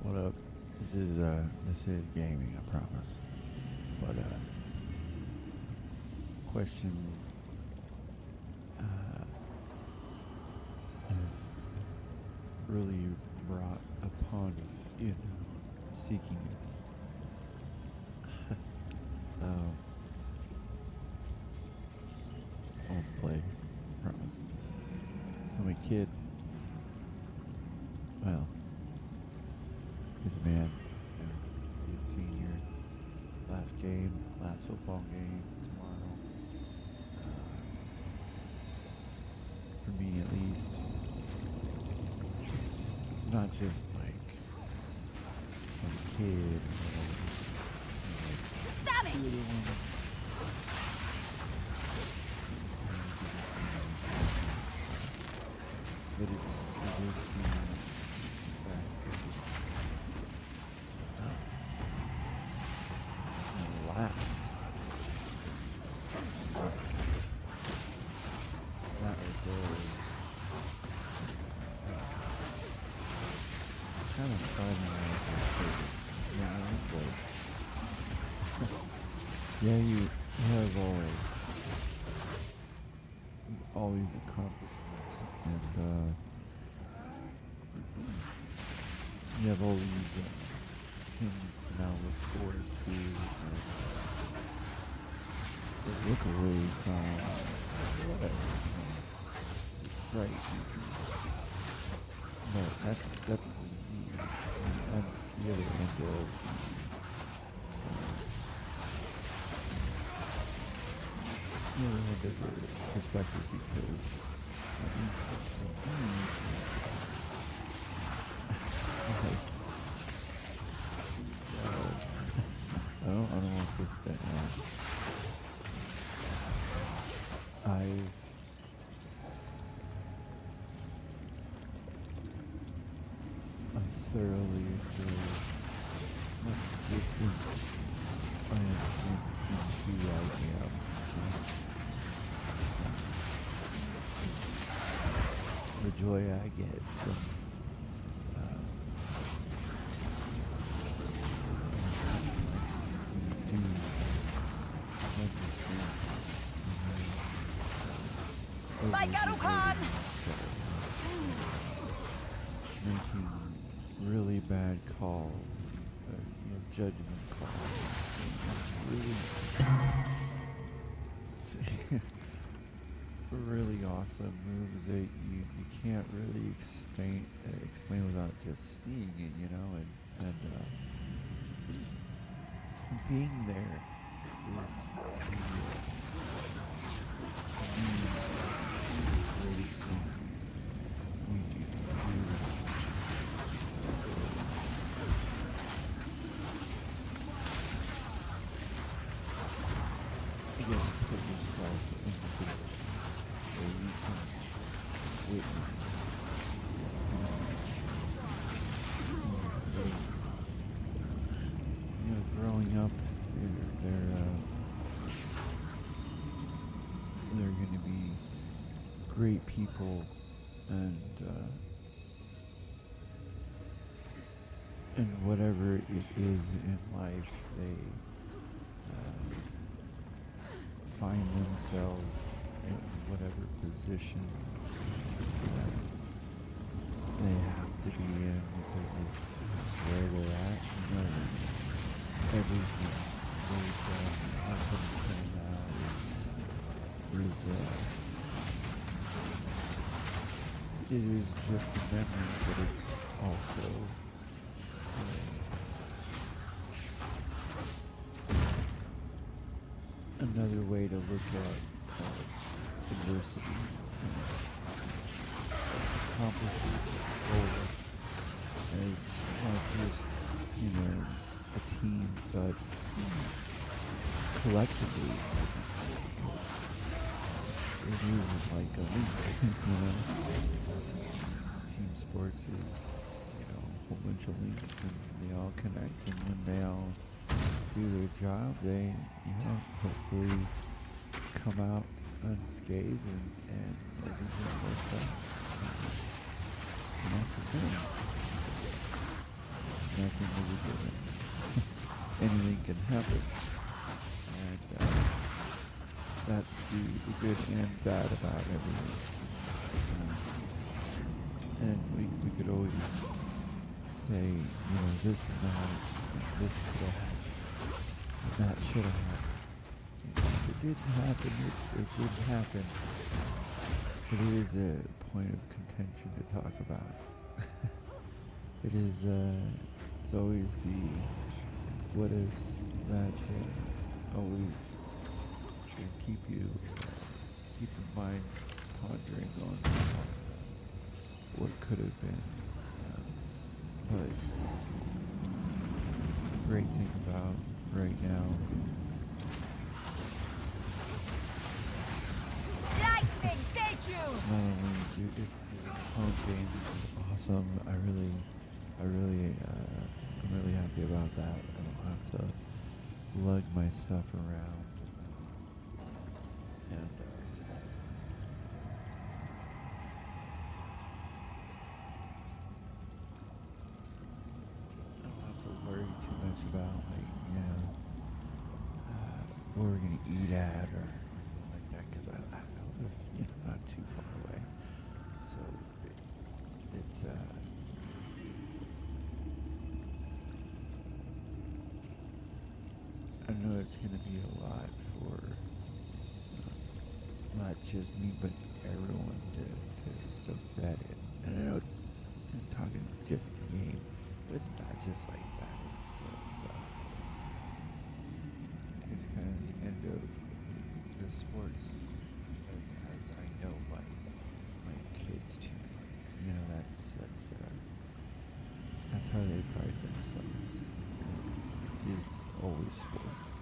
What up? This is gaming, I promise. But question is really brought upon seeking it. Um, I won't play, I promise. So my kid, well, he's a man. He's a senior. Last football game tomorrow. For me at least, it's not just like some kid or whatever. Damn Like, it! little one. But it is the fact that last. That right there is kind of finding out yeah, you have all these accomplishments and you have all these things to now look forward to and look away from right. No, that's the other end of the other end of the perspective because at least for me, like, I don't want to push that now. I've thoroughly enjoyed my existence I am into right now. The joy I get from do By Garukan! making really bad calls, judgment calls, really awesome moves that you can't really explain without just seeing it, and being there is the greatest thing we can do. You have to put yourself in the position where you can witness growing up, they're going to be great people, and whatever it is in life, they find themselves in whatever position they have to be in because of where they're at. Everything they've done up until now it is just a memory, but it's also another way to look at adversity, accomplishing goals as not just a team, but collectively it is like a league. Team sports is a whole bunch of links and they all connect, and when they all do their job, they hopefully come out unscathed and everything works out. And that's the thing. nothing is a given. Anything can happen. And that's the good and bad about everything. And we could always say, this and that, this could have happened, that should have happened. If it didn't happen, it didn't happen. But it is a point of contention to talk about. It is, it's always the what ifs that always keep your mind pondering on what could have been. But the great thing about right now is Lightning, thank you! not only the home game is awesome, I'm really happy about that. I don't have to lug my stuff around. And I don't have to worry too much about where we're gonna eat at or anything like that, because I live not too far away. So it's I know it's going to be a lot for not just me, but everyone to soak that in. And I know I'm talking just the game, but it's not just like that. It's kind of the end of the sports as I know my kids too. That's how they pride themselves. Is always sports,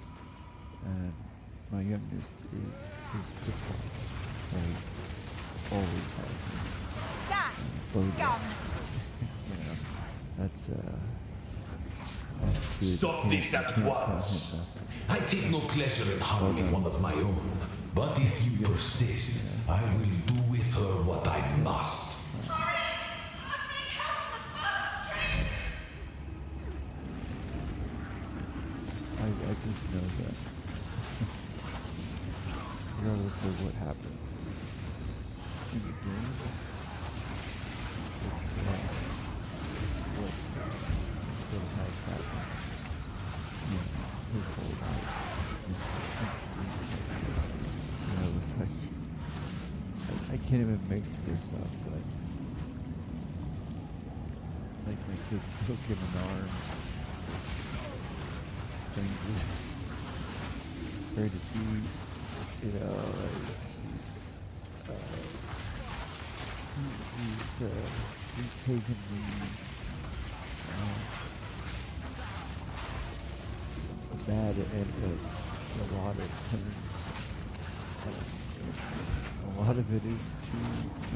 and my youngest is football. Right, always has been. Scum! That's good. Stop this You at can't tell him once. nothing. I take no pleasure in harming one of my own. But if you persist, I will do with her what I must. I just know that regardless of what happens in the game, what has happened, his whole life. I can't even make this up, but like my kid took him an arm. Great to see, he's taken the bad end of a lot of turns. A lot of it is to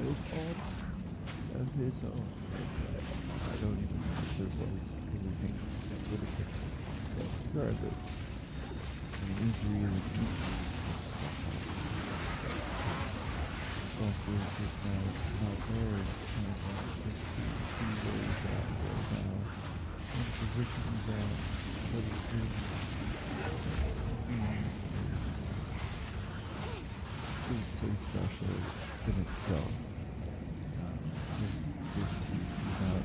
no fault of his own. I don't even know if there was anything that would have been. But regardless, an injury is an injury and stuff like that. Buffalo just now not there, and just can't see where he's at right now. What position he's at, what he's doing. It's so special in itself. Just to see how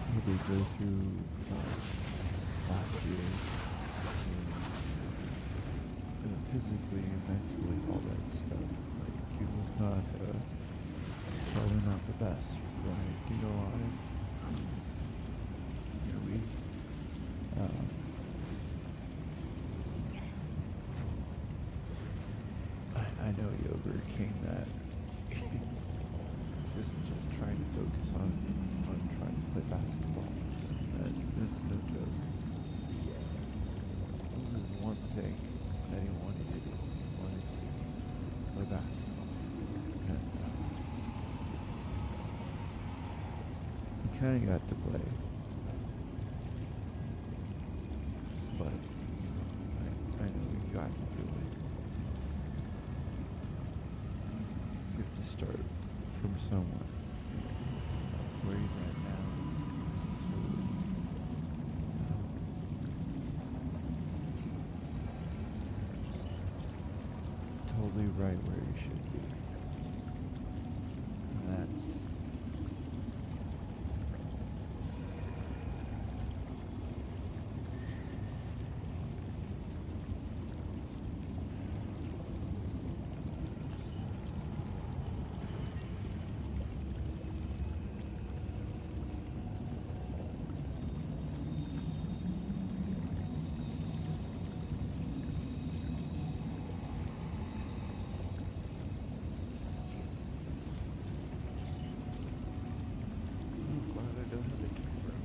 what they go through last year, physically and mentally, all that stuff. Like, it was not, probably not the best, right? I know he overcame that. just trying to focus on trying to play basketball. That's no joke. This is one thing that he wanted to do. He wanted to play basketball. And he kind of got to play. But I know he got to do it. You have to start from somewhere. Where he's at now. should be. And that's I'm glad I don't have a camera.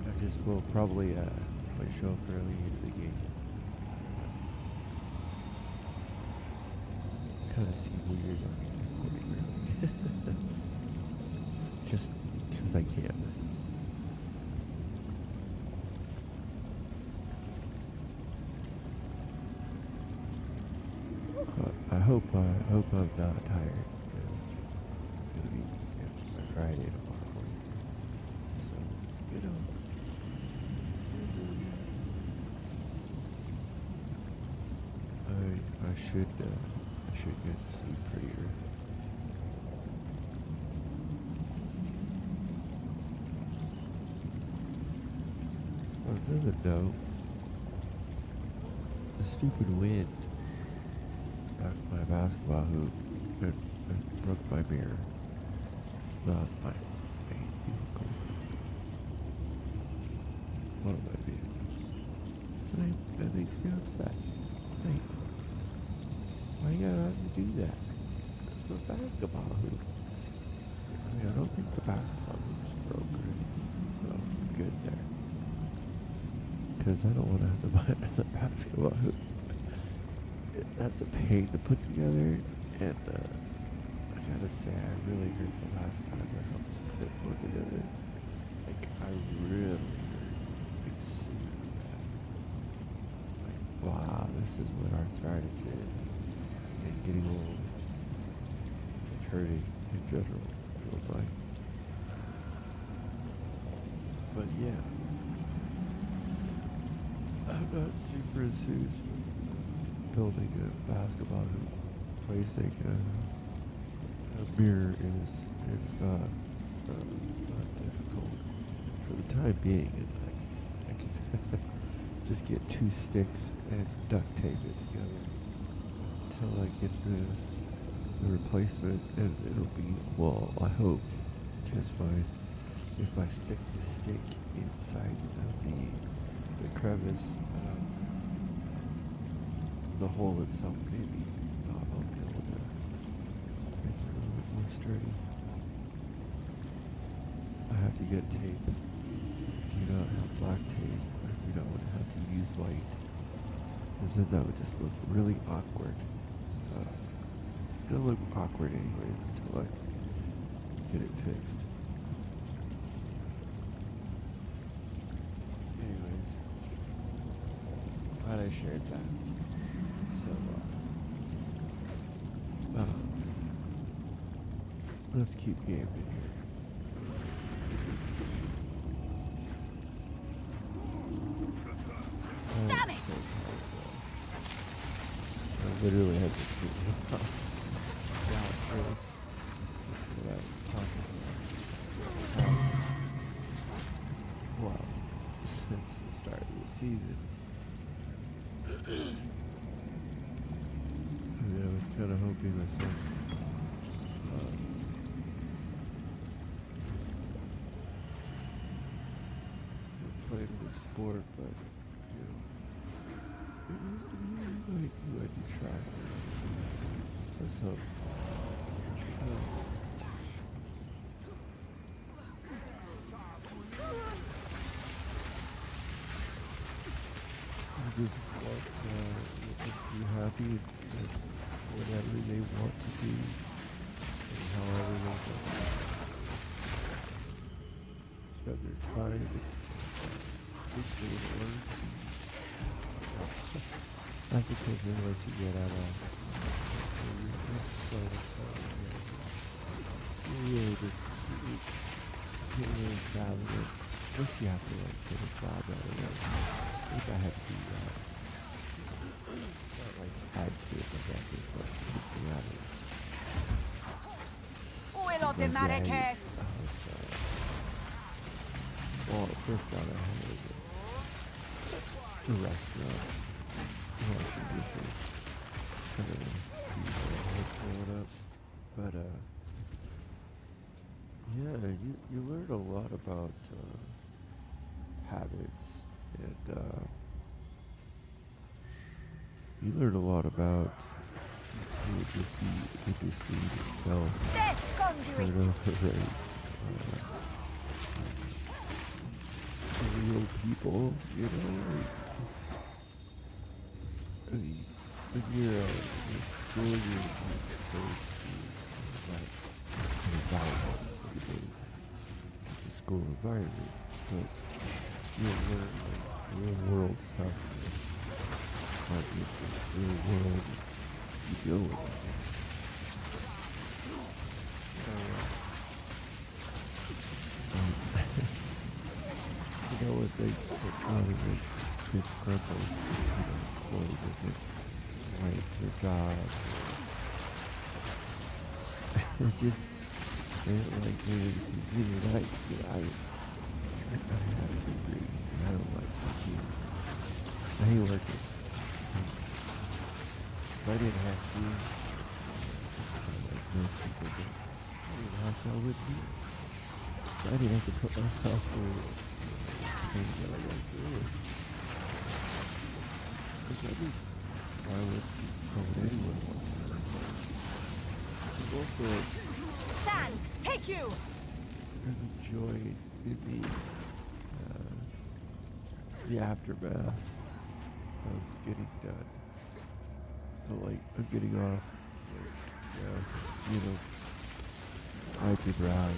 I just will probably show up early into the game. Kind of seem weird on recording early. It's just because I can. I hope I'm not tired because it's gonna be my Friday tomorrow. So you know. I should get to sleep pretty early. On another note, the stupid wind knocked my basketball hoop and broke my mirror. Not my main vehicle. One of my vehicles. That makes me upset. Hey, why you gotta have to do that? The basketball hoop. I mean, I don't think the basketball hoop's broke or anything, so I'm good there. Because I don't want to have to buy another basketball hoop. That's a pain to put together, and I gotta say, I really hurt the last time I helped to put one together. Like, I really hurt. It's super bad. It's like, wow, this is what arthritis is. And getting old, just hurting in general, it feels like. But yeah, I'm not super enthused with building a basketball hoop. Placing a mirror is not difficult for the time being, and I can just get 2 sticks and duct tape it together until I get the replacement, and it'll be, well, I hope, just fine. If I stick the stick inside of the crevice of the hole itself, maybe I'll be able to make it a little bit more sturdy. I have to get tape. I do not have black tape. I do not want to have to use white, because then that would just look really awkward. So, it's gonna look awkward anyways until I get it fixed. Anyways, glad I shared that. So, let's keep gaming here. Damn it! So tired, I literally had to do down first. That's what I was talking about. Well, since the start of the season. I was kind of hoping myself would play another sport, but you know, I can try. Let's hope. just want to be happy with whatever they want to do and however they want to spend their time. It's really work. That's because unless you get out of it's so you really just you can't really travel it. Unless you have to like get a job out of it. I think I had to do that. Not like had to, but that was like keep me out of it. Où est Because Mareke? I was, well, the first job I had was a restaurant, washing dishes, kind of growing up. But yeah, you learn a lot about habits, and you learn a lot about just the industry itself. Death Sort conduit! of very real people, you know. I mean, when you're in school, you're exposed to like an environment, it is. It's a school environment, but you learn like real world stuff. Like the real world you deal with. You know what they call it, disgruntled, employee with it, like their job. It just, like, it's really nice, but I have to agree. I don't like working. I hate working. If I didn't have to, like most people do, I didn't have to, I wouldn't do it. I didn't have to put myself through things that I went through. Because I just, I would go with anyone want to. Also, Sands, take you! there's a joy in the aftermath of getting done. So like, I'm getting off, like, you know, wipe your brow,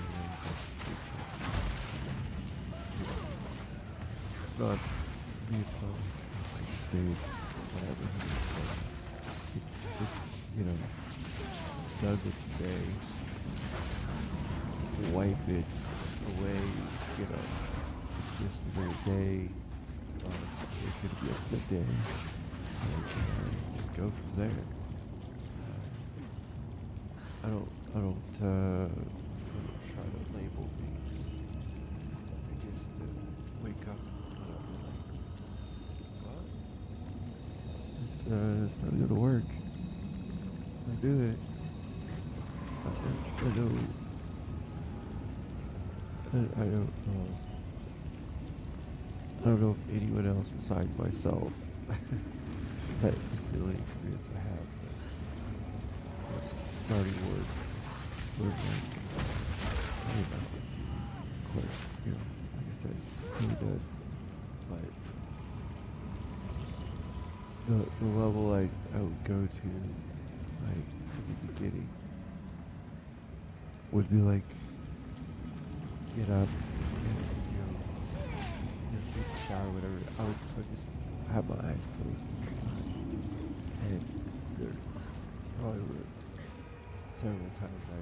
it's not, me, it's not like space, whatever, it's, you know, done with the day, wipe it away, you know, just another day, it's gonna be a good day, and just go from there. I don't try to label things. I just wake up and I'm like, well, it's time to go to work. Let's do it. I don't know if anyone else besides myself. That is the only experience I have. But just starting work, like, of course, you know, like I said, he does. But the level I would go to, like, at the beginning, would be like, get up, and, take a shower, whatever. I would just have my eyes closed all the time. And there probably were several times I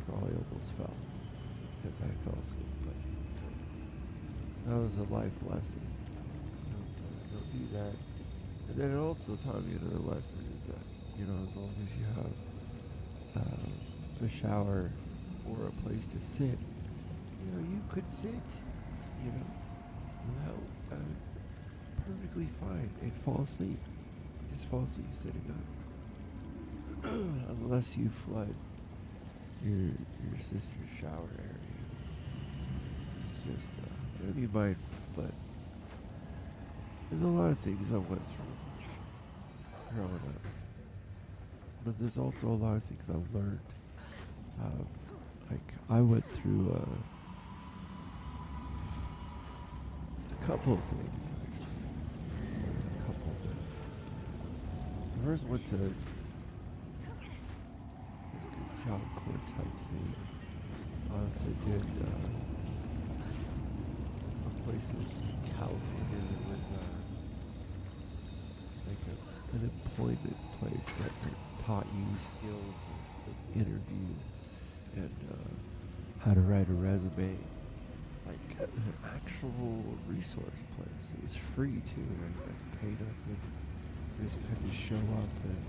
probably almost fell because I fell asleep. But that was a life lesson. Don't do that. And then it also taught me another lesson is that, as long as you have a shower or a place to sit, you could sit, without perfectly fine and fall asleep. Just fall asleep sitting up. Unless you flood your sister's shower area. It's just, I don't need mine, but there's a lot of things I went through growing up. But there's also a lot of things I've learned. Like, I went through a couple of things, actually. A couple of first went to this Job Corps type thing. I also did a place in California that was like an employment place that taught you skills of interview and how to write a resume. Like an actual resource place. It was free too. I didn't pay nothing. Just had to show up and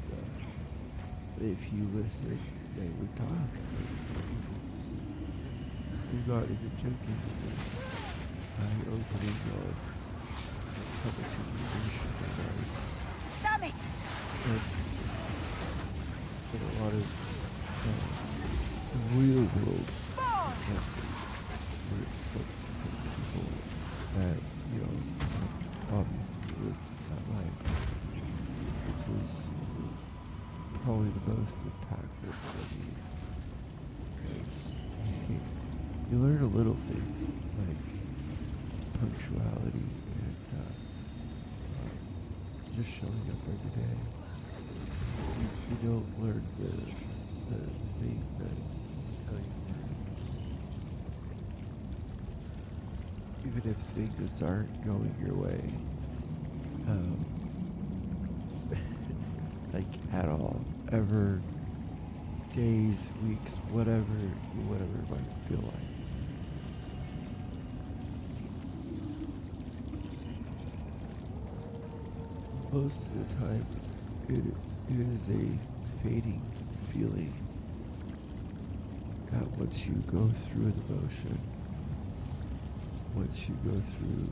if you listened, they would talk. It was not even joking. Eye-opening publishing information. Damn it! And a lot of real world More! people that, you know, obviously lived that life, which was probably the most impactful for me. Because you learn a little things like punctuality and just showing up every day. You don't learn the thing that tell you. Even if things aren't going your way, like at all, ever, days, weeks, whatever it might feel like. Most of the time, it is a fading feeling that once you go through the motion, once you go through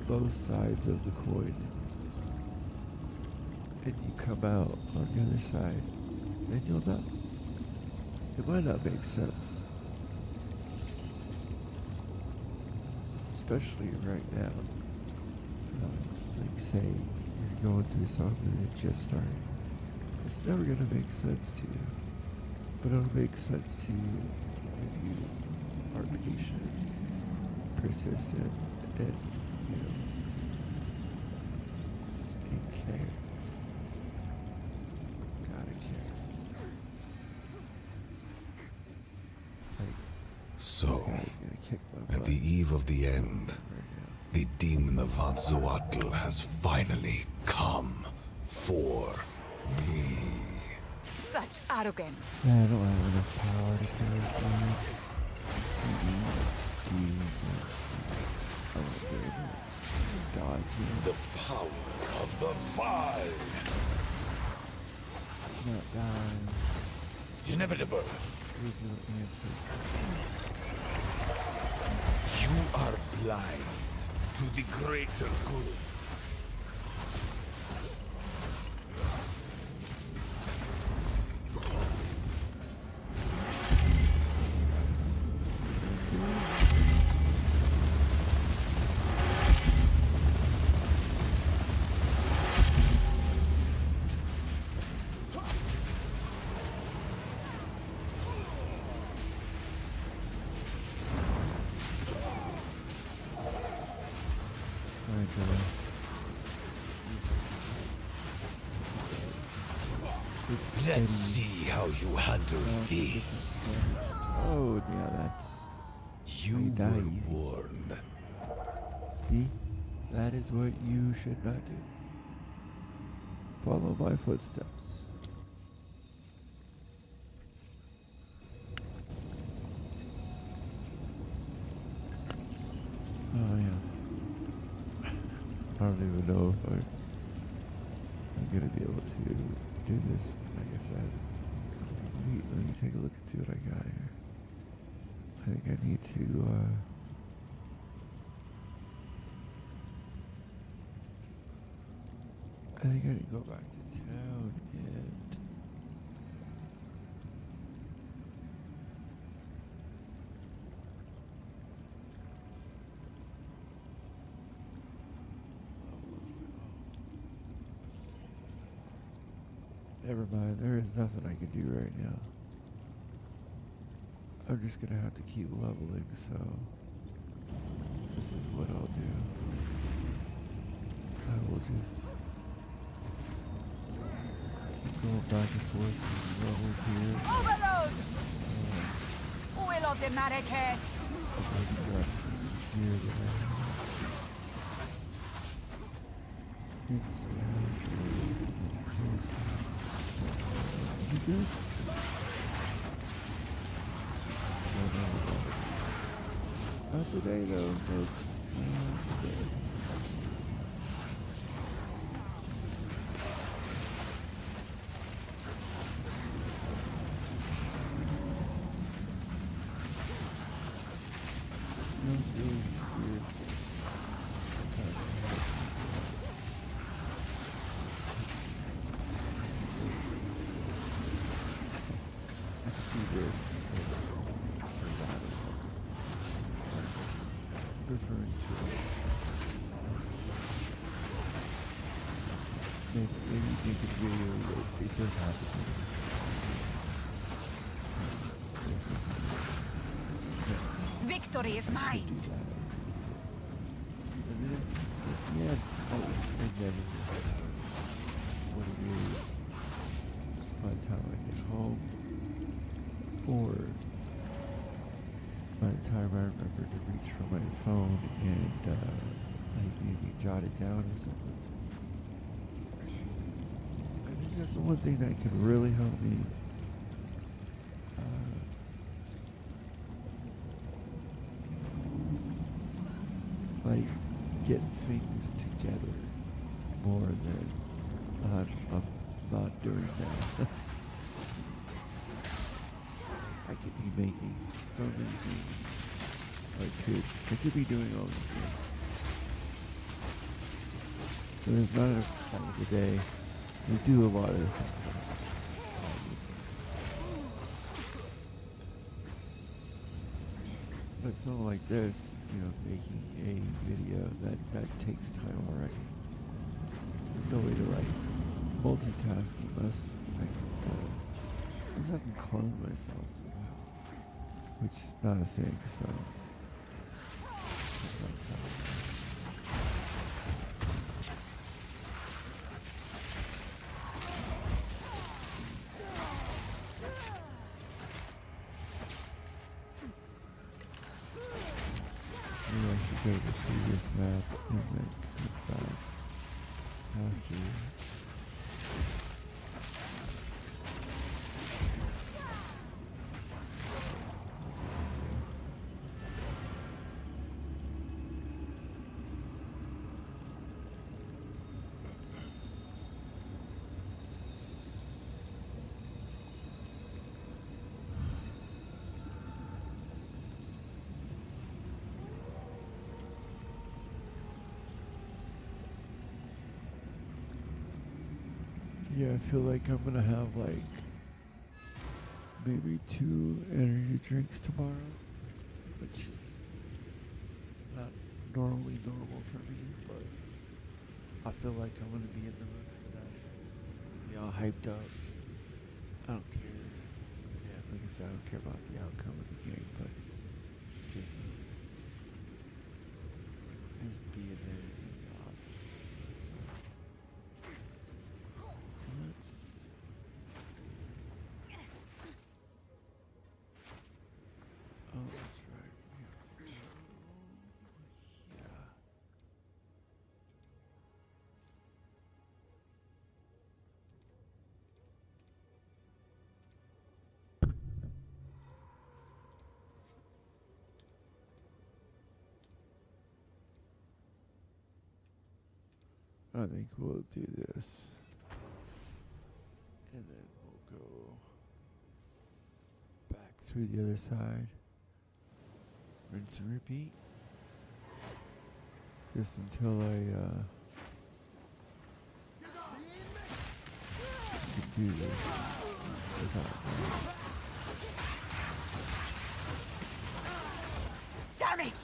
both sides of the coin and you come out on the other side, then you'll know. It might not make sense. Especially right now. Like say you're going through something that just started. It's never going to make sense to you. But it'll make sense to you if you are patient, persistent, and, you know, and care. Gotta care. Like, So, this guy's gonna kick my at butt the eve of the end, right now. the demon of Vatzoatl has finally come for me. Such arrogance. I don't have enough power to kill this man. Dodge, you know, The power of the vine. not dying. Inevitable. There's no answer. You are blind to the greater good. Alright, Joey. Let's see how you handle this. Oh, yeah, that's... You I die were easy. warned. See? That is what you should not do. Follow my footsteps. Oh, yeah. I don't even know if I'm gonna be able to do this. Like I said, let me take a look and see what I got here. I think I need to, I think I need to go back to town and... Never mind, there is nothing I can do right now. I'm just gonna have to keep leveling, so this is what I'll do. I will just keep going back and forth these levels here. Overload! Uelo de Mareke! I'll maybe grab some gear that I have. You good? Not today though, folks. Not today. Smells really weird. I could do this. Referring to maybe you think it's video that it does happen. Victory is Do mine! that. And then, yeah, oh, and then what it is by the time I get home, or by the time I remember to reach for my phone and like maybe jot it down or something. I think that's the one thing that can really help me. Like get things together more than I'm not doing that. I could be making so many things. I could be doing all these things. But it's not enough time of the day. We do a lot of things. But something like this, making a video that takes time already. There's no way to like multitasking unless I can clone myself somehow, which is not a thing. So. It's not maybe I should go to the previous map and then come back after. Yeah, I feel like I'm gonna have like maybe 2 energy drinks tomorrow, which is not normally normal for me, but I feel like I'm gonna be in the mood for that. Be all hyped up. I don't care. Yeah, like I said, I don't care about the outcome of the game, but just being there is gonna be awesome. Let's. Oh, that's right. We have to go. Yeah. I think we'll do this. And then we'll go back through the other side. Rinse and repeat. Just until I can do this without Damn it!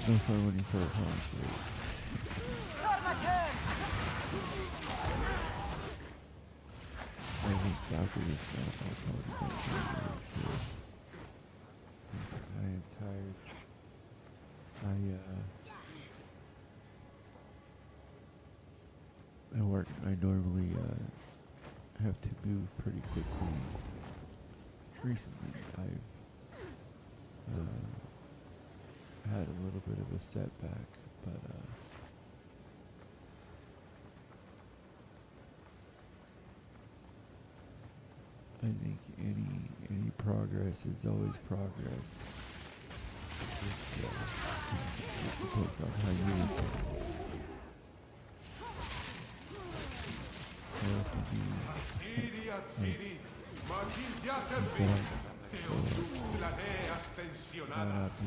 no fun when you start falling asleep. For my turn! I think after this match, I'll probably go to this. I am tired. At work, I normally have to move pretty quickly. Recently, I've had a little bit of a setback, but I think any progress is always progress. Just depends on how you look at it. Atsiri, Atsiri, ma chi già I'm servì? going Teo giust la ne ascensionata. to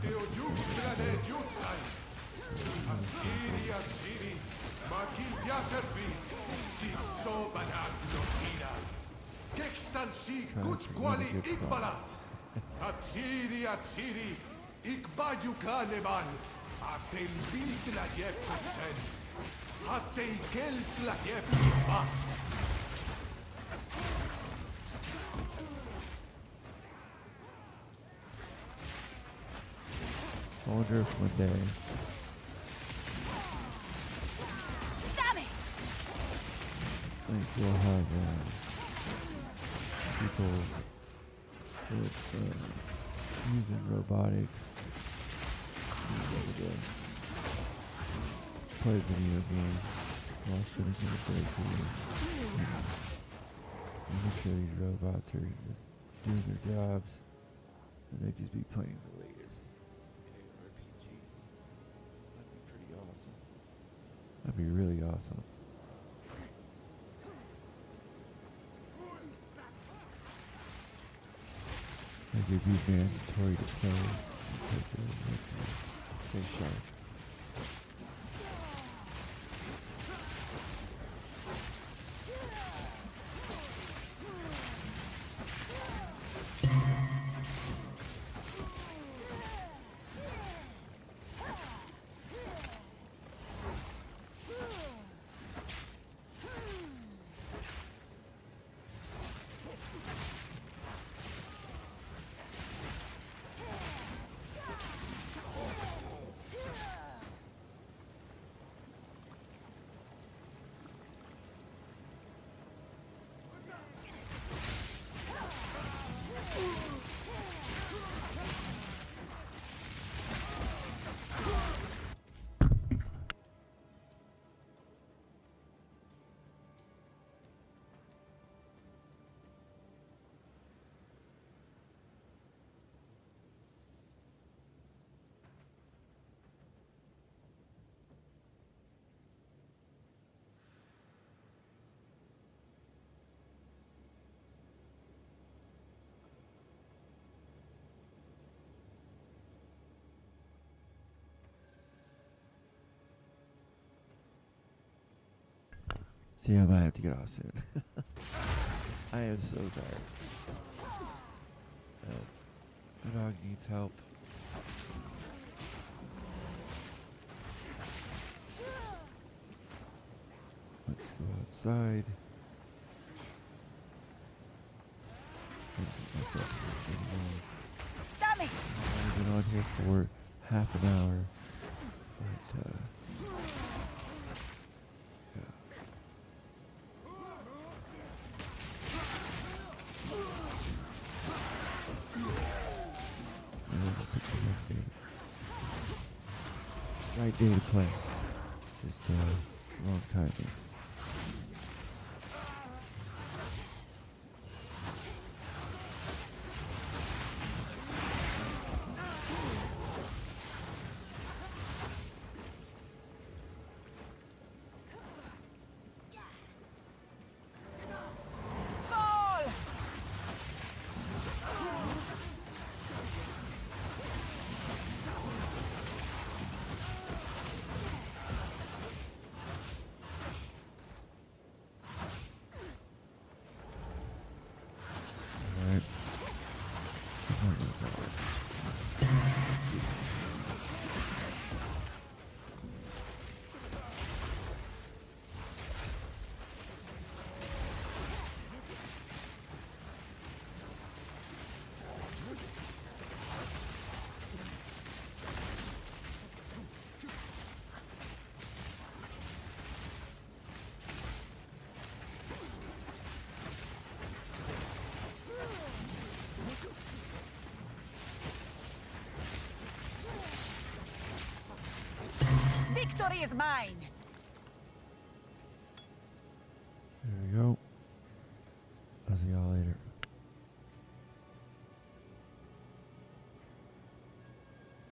Teo giust la ne giutsai. Atsiri, Atsiri, ma chi già servì? Tizzo banagno tira. Kextan si kuts quali ikbala. Atsiri, Atsiri, ikbaju kaneban. Aten bit la jepkutsen. Aten kelt la jepkutba. I wonder if one day Damn it! like we'll have people with using robotics to be able to play video games while sitting in a break room. And make sure these robots are doing their jobs and they just be playing the latest RPG. That'd be pretty awesome. That'd be really awesome. Like it'd be mandatory to play because it would make you stay sharp. See, I might have to get off soon. I am so tired. The dog needs help. Let's go outside. Damn it! I've been on here for half an hour. But, yeah. Right day to play. Just wrong timing. Fall! victory is mine. There we go. I'll see y'all later.